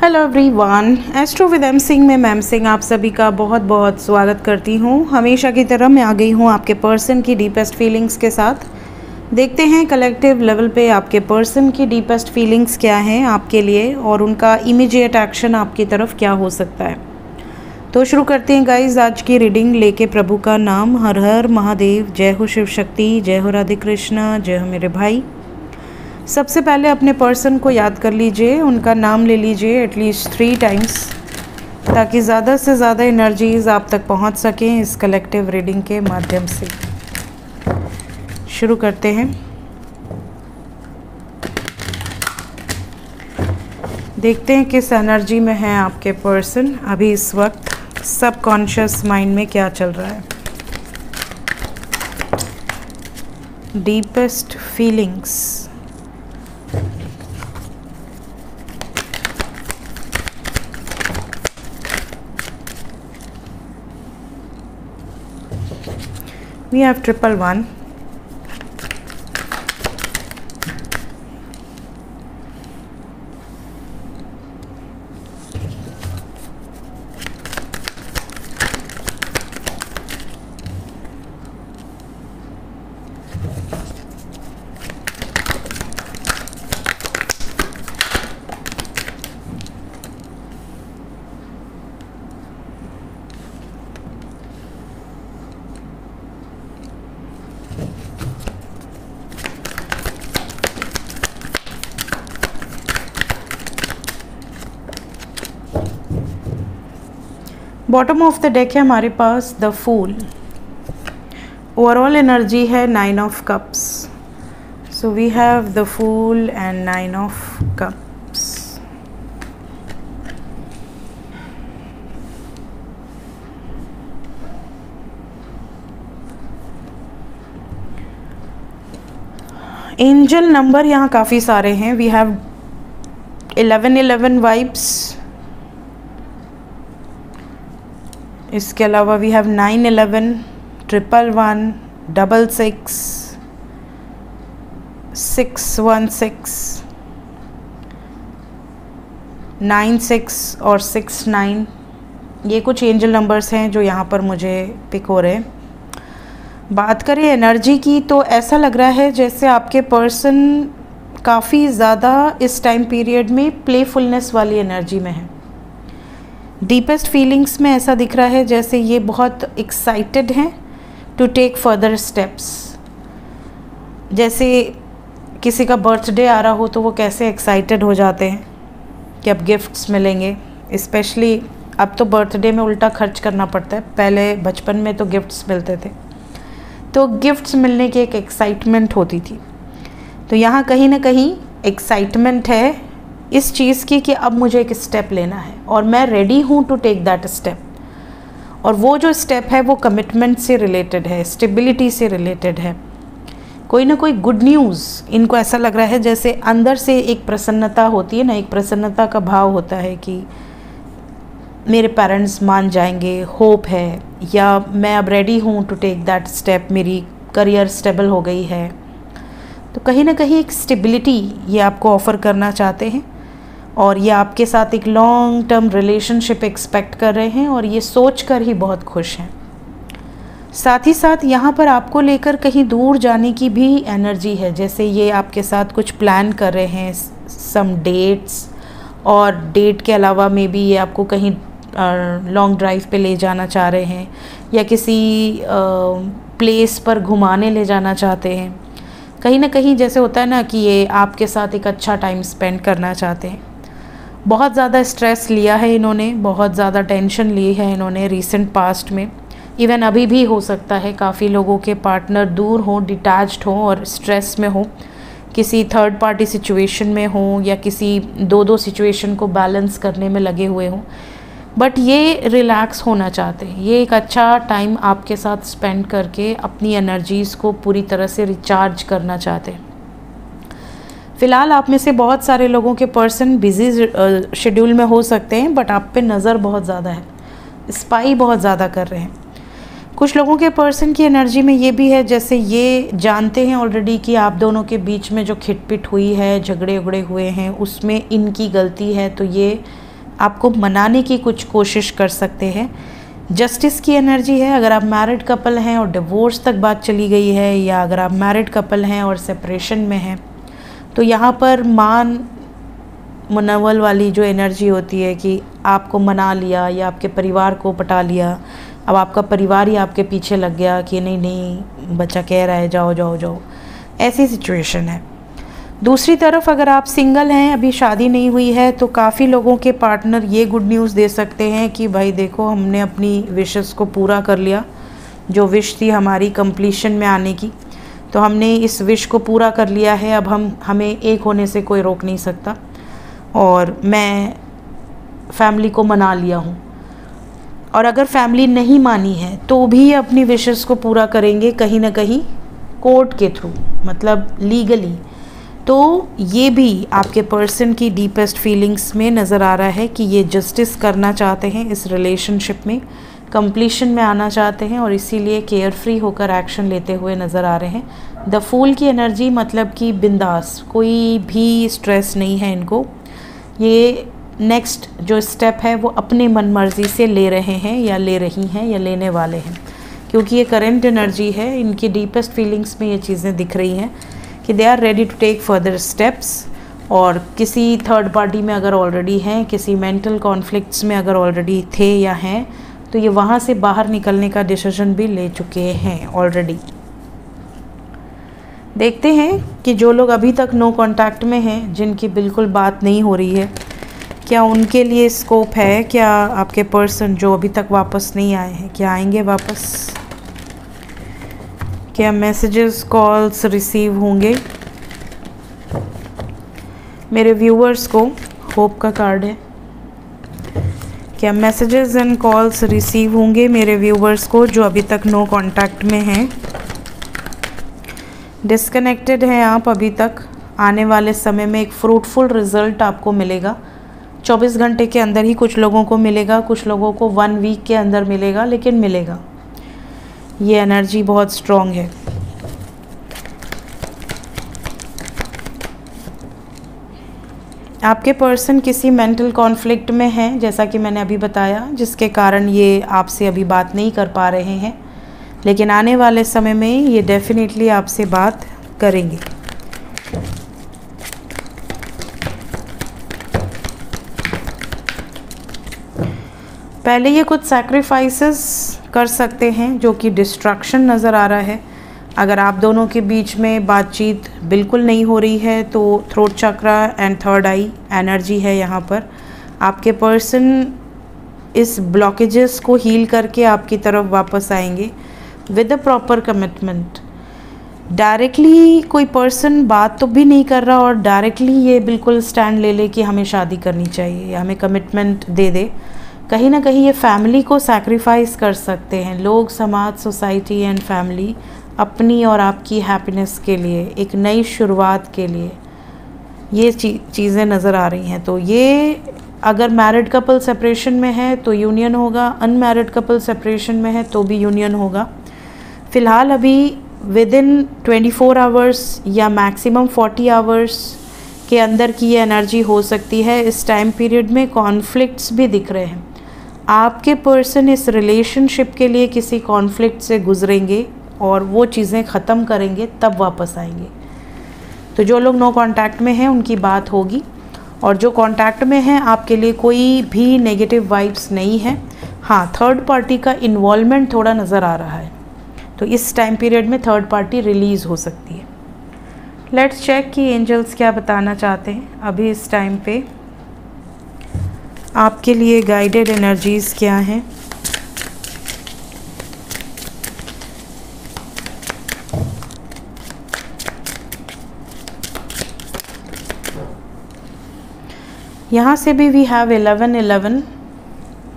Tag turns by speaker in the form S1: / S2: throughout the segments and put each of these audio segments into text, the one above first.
S1: Hello everyone, astro with M Singh में ma'am Singh आप सभी का बहुत बहुत स्वागत करती हूँ। हमेशा की तरह मैं आ गई हूँ आपके पर्सन की डीपेस्ट फीलिंग्स के साथ। देखते हैं कलेक्टिव लेवल पे आपके पर्सन की डीपेस्ट फीलिंग्स क्या हैं आपके लिए और उनका इमीडिएट एक्शन आपकी तरफ क्या हो सकता है। तो शुरू करते हैं गाइज आज की रीडिंग लेके प्रभु का नाम। हर हर महादेव, जय हो शिव शक्ति, जय हो राधे कृष्णा, जय हो मेरे भाई। सबसे पहले अपने पर्सन को याद कर लीजिए, उनका नाम ले लीजिए एटलीस्ट 3 टाइम्स ताकि ज़्यादा से ज़्यादा एनर्जीज आप तक पहुंच सकें इस कलेक्टिव रीडिंग के माध्यम से। शुरू करते हैं। देखते हैं किस एनर्जी में है आपके पर्सन अभी इस वक्त, सबकॉन्शियस माइंड में क्या चल रहा है। Deepest feelings, we have 111, bottom of the deck है हमारे पास द फूल। ओवरऑल एनर्जी है 9 of cups. So we have the fool and 9 of cups. Angel number यहाँ काफ़ी सारे हैं। We have 1111 vibes. इसके अलावा वी हैव 911, 111, 66, 616, 96 और 69। ये कुछ एंजल नंबर्स हैं जो यहाँ पर मुझे पिक हो रहे हैं। बात करें एनर्जी की तो ऐसा लग रहा है जैसे आपके पर्सन काफ़ी ज़्यादा इस टाइम पीरियड में प्लेफुलनेस वाली एनर्जी में है। डीपेस्ट फीलिंग्स में ऐसा दिख रहा है जैसे ये बहुत एक्साइटेड हैं टू टेक फर्दर स्टेप्स। जैसे किसी का बर्थडे आ रहा हो तो वो कैसे एक्साइटेड हो जाते हैं कि अब गिफ्ट्स मिलेंगे। स्पेशली अब तो बर्थडे में उल्टा खर्च करना पड़ता है, पहले बचपन में तो गिफ्ट्स मिलते थे, तो गिफ्ट्स मिलने की एक एक्साइटमेंट होती थी। तो यहाँ कहीं ना कहीं एक्साइटमेंट है इस चीज़ की कि अब मुझे एक स्टेप लेना है और मैं रेडी हूँ टू टेक दैट स्टेप। और वो जो स्टेप है वो कमिटमेंट से रिलेटेड है, स्टेबिलिटी से रिलेटेड है। कोई ना कोई गुड न्यूज़ इनको ऐसा लग रहा है जैसे अंदर से एक प्रसन्नता होती है ना, एक प्रसन्नता का भाव होता है कि मेरे पेरेंट्स मान जाएंगे, होप है, या मैं अब रेडी हूँ टू टेक दैट स्टेप, मेरी करियर स्टेबल हो गई है। तो कहीं ना कहीं एक स्टेबिलिटी ये आपको ऑफ़र करना चाहते हैं और ये आपके साथ एक लॉन्ग टर्म रिलेशनशिप एक्सपेक्ट कर रहे हैं और ये सोच कर ही बहुत खुश हैं। साथ ही साथ यहाँ पर आपको लेकर कहीं दूर जाने की भी एनर्जी है, जैसे ये आपके साथ कुछ प्लान कर रहे हैं, सम डेट्स, और डेट के अलावा में भी ये आपको कहीं लॉन्ग ड्राइव पे ले जाना चाह रहे हैं या किसी प्लेस पर घुमाने ले जाना चाहते हैं। कहीं ना कहीं जैसे होता है ना कि ये आपके साथ एक अच्छा टाइम स्पेंड करना चाहते हैं। बहुत ज़्यादा स्ट्रेस लिया है इन्होंने, बहुत ज़्यादा टेंशन ली है इन्होंने रिसेंट पास्ट में। इवन अभी भी हो सकता है काफ़ी लोगों के पार्टनर दूर हों, डिटैच्ड हों और स्ट्रेस में हो, किसी थर्ड पार्टी सिचुएशन में हो या किसी दो सिचुएशन को बैलेंस करने में लगे हुए हों। बट ये रिलैक्स होना चाहते हैं, ये एक अच्छा टाइम आपके साथ स्पेंड करके अपनी एनर्जीज़ को पूरी तरह से रिचार्ज करना चाहते हैं। फ़िलहाल आप में से बहुत सारे लोगों के पर्सन बिजी शेड्यूल में हो सकते हैं, बट आप पे नज़र बहुत ज़्यादा है, स्पाई बहुत ज़्यादा कर रहे हैं। कुछ लोगों के पर्सन की एनर्जी में ये भी है जैसे ये जानते हैं ऑलरेडी कि आप दोनों के बीच में जो खिटपिट हुई है, झगड़े उगड़े हुए हैं, उसमें इनकी गलती है, तो ये आपको मनाने की कुछ कोशिश कर सकते हैं। जस्टिस की एनर्जी है। अगर आप मैरिड कपल हैं और डिवोर्स तक बात चली गई है, या अगर आप मैरिड कपल हैं और सेपरेशन में हैं, तो यहाँ पर मान मुनव्वल वाली जो एनर्जी होती है कि आपको मना लिया या आपके परिवार को पटा लिया, अब आपका परिवार ही आपके पीछे लग गया कि नहीं नहीं बच्चा कह रहा है जाओ जाओ जाओ, ऐसी सिचुएशन है। दूसरी तरफ अगर आप सिंगल हैं, अभी शादी नहीं हुई है, तो काफ़ी लोगों के पार्टनर ये गुड न्यूज़ दे सकते हैं कि भाई देखो हमने अपनी विशेस को पूरा कर लिया, जो विश थी हमारी कंप्लीशन में आने की, तो हमने इस विश को पूरा कर लिया है। अब हमें एक होने से कोई रोक नहीं सकता, और मैं फैमिली को मना लिया हूँ। और अगर फैमिली नहीं मानी है तो भी अपनी विशेस को पूरा करेंगे कहीं ना कहीं कोर्ट के थ्रू, मतलब लीगली। तो ये भी आपके पर्सन की डीपेस्ट फीलिंग्स में नज़र आ रहा है कि ये जस्टिस करना चाहते हैं, इस रिलेशनशिप में कंप्लीशन में आना चाहते हैं, और इसीलिए केयर फ्री होकर एक्शन लेते हुए नज़र आ रहे हैं। द फूल की एनर्जी मतलब कि बिंदास, कोई भी स्ट्रेस नहीं है इनको। ये नेक्स्ट जो स्टेप है वो अपने मन मर्जी से ले रहे हैं, या ले रही हैं, या लेने वाले हैं, क्योंकि ये करेंट एनर्जी है। इनकी डीपेस्ट फीलिंग्स में ये चीज़ें दिख रही हैं कि they are ready to take further steps. और किसी थर्ड पार्टी में अगर ऑलरेडी हैं, किसी मेंटल कॉन्फ्लिक्ट्स में अगर ऑलरेडी थे या हैं, तो ये वहाँ से बाहर निकलने का डिसीजन भी ले चुके हैं ऑलरेडी। देखते हैं कि जो लोग अभी तक नो कांटेक्ट में हैं, जिनकी बिल्कुल बात नहीं हो रही है, क्या उनके लिए स्कोप है, क्या आपके पर्सन जो अभी तक वापस नहीं आए हैं क्या आएंगे वापस, क्या मैसेजेस कॉल्स रिसीव होंगे। मेरे व्यूअर्स को होप का कार्ड है, क्या मैसेजेस एंड कॉल्स रिसीव होंगे मेरे व्यूअर्स को जो अभी तक नो कांटेक्ट में हैं, डिस्कनेक्टेड हैं आप अभी तक। आने वाले समय में एक फ्रूटफुल रिजल्ट आपको मिलेगा। 24 घंटे के अंदर ही कुछ लोगों को मिलेगा, कुछ लोगों को 1 वीक के अंदर मिलेगा, लेकिन मिलेगा। ये एनर्जी बहुत स्ट्रॉन्ग है। आपके पर्सन किसी मेंटल कॉन्फ्लिक्ट में हैं, जैसा कि मैंने अभी बताया, जिसके कारण ये आपसे अभी बात नहीं कर पा रहे हैं, लेकिन आने वाले समय में ये डेफिनेटली आपसे बात करेंगे। पहले ये कुछ सैक्रिफाइसेस कर सकते हैं, जो कि डिस्ट्रक्शन नज़र आ रहा है। अगर आप दोनों के बीच में बातचीत बिल्कुल नहीं हो रही है, तो throat chakra and third I energy है यहाँ पर। आपके पर्सन इस ब्लॉकेजेस को हील करके आपकी तरफ वापस आएंगे with a proper commitment. Directly कोई पर्सन बात तो भी नहीं कर रहा और डायरेक्टली ये बिल्कुल स्टैंड ले ले कि हमें शादी करनी चाहिए या हमें कमिटमेंट दे दे। कहीं ना कहीं ये फैमिली को सैक्रिफाइस कर सकते हैं लोग, समाज, सोसाइटी एंड फैमिली, अपनी और आपकी हैप्पीनेस के लिए, एक नई शुरुआत के लिए ये चीज़ें नज़र आ रही हैं। तो ये अगर मैरिड कपल सेपरेशन में है तो यूनियन होगा, अनमैरिड कपल सेपरेशन में है तो भी यूनियन होगा। फ़िलहाल अभी विद इन 24 आवर्स या मैक्सिमम 40 आवर्स के अंदर की ये एनर्जी हो सकती है। इस टाइम पीरियड में कॉन्फ्लिक्ट्स भी दिख रहे हैं। आपके पर्सन इस रिलेशनशिप के लिए किसी कॉन्फ्लिक्ट से गुजरेंगे और वो चीज़ें ख़त्म करेंगे, तब वापस आएंगे। तो जो लोग नो कांटेक्ट में हैं उनकी बात होगी, और जो कांटेक्ट में हैं आपके लिए कोई भी नेगेटिव वाइब्स नहीं है। हाँ, थर्ड पार्टी का इन्वॉल्वमेंट थोड़ा नज़र आ रहा है, तो इस टाइम पीरियड में थर्ड पार्टी रिलीज़ हो सकती है। लेट्स चेक कि एंजल्स क्या बताना चाहते हैं अभी इस टाइम पे आपके लिए। गाइडेड एनर्जीज़ क्या हैं? यहाँ से भी we have 11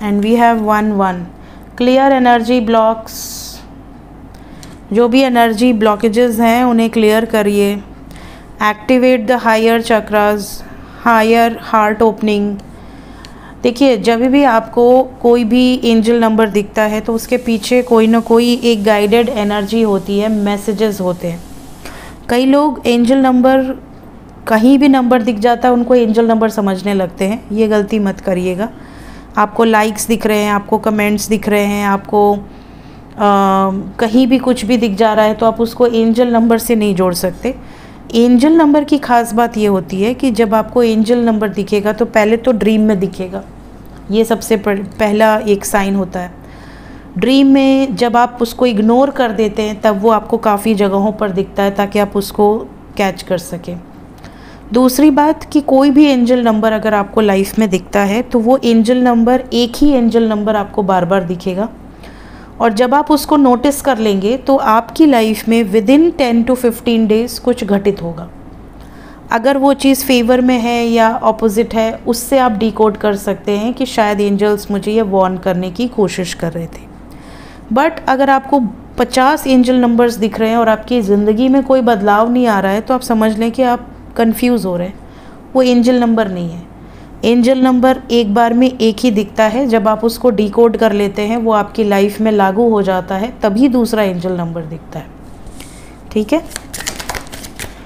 S1: and we have 1 clear energy blocks. जो भी एनर्जी ब्लॉकेजेस हैं उन्हें क्लियर करिए। Activate the higher chakras, higher heart opening. देखिए, जब भी आपको कोई भी एंजल नंबर दिखता है तो उसके पीछे कोई ना कोई एक गाइडेड एनर्जी होती है, मैसेजेस होते हैं। कई लोग एंजल नंबर कहीं भी नंबर दिख जाता है उनको एंजल नंबर समझने लगते हैं, ये गलती मत करिएगा। आपको लाइक्स दिख रहे हैं, आपको कमेंट्स दिख रहे हैं, आपको कहीं भी कुछ भी दिख जा रहा है तो आप उसको एंजल नंबर से नहीं जोड़ सकते। एंजल नंबर की ख़ास बात ये होती है कि जब आपको एंजल नंबर दिखेगा तो पहले तो ड्रीम में दिखेगा, ये सबसे पहला एक साइन होता है। ड्रीम में जब आप उसको इग्नोर कर देते हैं तब वो आपको काफ़ी जगहों पर दिखता है ताकि आप उसको कैच कर सकें। दूसरी बात कि कोई भी एंजल नंबर अगर आपको लाइफ में दिखता है तो वो एंजल नंबर, एक ही एंजल नंबर आपको बार बार दिखेगा, और जब आप उसको नोटिस कर लेंगे तो आपकी लाइफ में विदिन 10 to 15 डेज़ कुछ घटित होगा। अगर वो चीज़ फेवर में है या ऑपोजिट है, उससे आप डिकोड कर सकते हैं कि शायद एंजल्स मुझे ये वार्न करने की कोशिश कर रहे थे। बट अगर आपको 50 एंजल नंबर्स दिख रहे हैं और आपकी ज़िंदगी में कोई बदलाव नहीं आ रहा है तो आप समझ लें कि आप कंफ्यूज हो रहे हैं, वो एंजल नंबर नहीं है। एंजल नंबर एक बार में एक ही दिखता है, जब आप उसको डिकोड कर लेते हैं वो आपकी लाइफ में लागू हो जाता है तभी दूसरा एंजल नंबर दिखता है। ठीक है,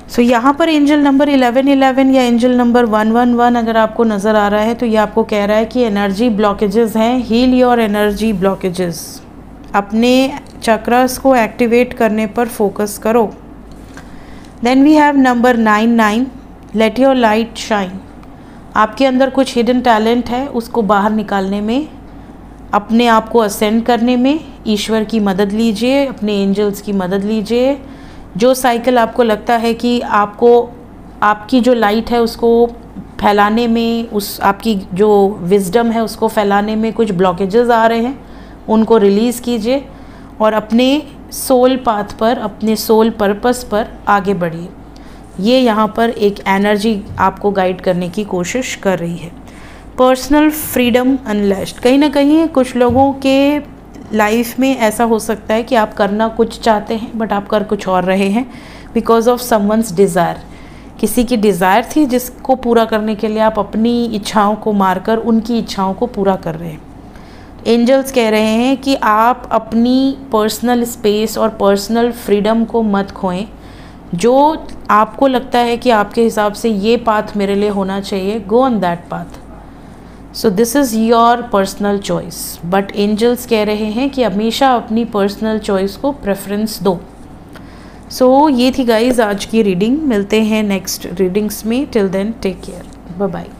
S1: सो यहाँ पर एंजल नंबर 1111 या एंजल नंबर 111 अगर आपको नज़र आ रहा है तो ये आपको कह रहा है कि एनर्जी ब्लॉकेजेस हैं, हील योर एनर्जी ब्लॉकेजेस। अपने चक्रास को एक्टिवेट करने पर फोकस करो। Then we have number 99, let your light shine. आपके अंदर कुछ हिडन टैलेंट है, उसको बाहर निकालने में, अपने आप को असेंड करने में ईश्वर की मदद लीजिए, अपने एंजल्स की मदद लीजिए। जो साइकिल आपको लगता है कि आपको आपकी जो लाइट है उसको फैलाने में, उस आपकी जो विजडम है उसको फैलाने में कुछ ब्लॉकेजेस आ रहे हैं, उनको रिलीज़ कीजिए और अपने सोल पाथ पर, अपने सोल पर्पस पर आगे बढ़िए। ये यहाँ पर एक एनर्जी आपको गाइड करने की कोशिश कर रही है। Personal freedom unleashed. कहीं ना कहीं कुछ लोगों के लाइफ में ऐसा हो सकता है कि आप करना कुछ चाहते हैं बट आप कर कुछ और रहे हैं बिकॉज ऑफ समवंस डिज़ायर। किसी की डिज़ायर थी जिसको पूरा करने के लिए आप अपनी इच्छाओं को मारकर उनकी इच्छाओं को पूरा कर रहे हैं। एंजल्स कह रहे हैं कि आप अपनी पर्सनल स्पेस और पर्सनल फ्रीडम को मत खोएं। जो आपको लगता है कि आपके हिसाब से ये पाथ मेरे लिए होना चाहिए, go on that path. So this is your personal choice. But angels कह रहे हैं कि हमेशा अपनी पर्सनल चॉइस को प्रेफरेंस दो। सो ये थी गाइज आज की रीडिंग। मिलते हैं नेक्स्ट रीडिंग्स में। Till then take care, bye bye.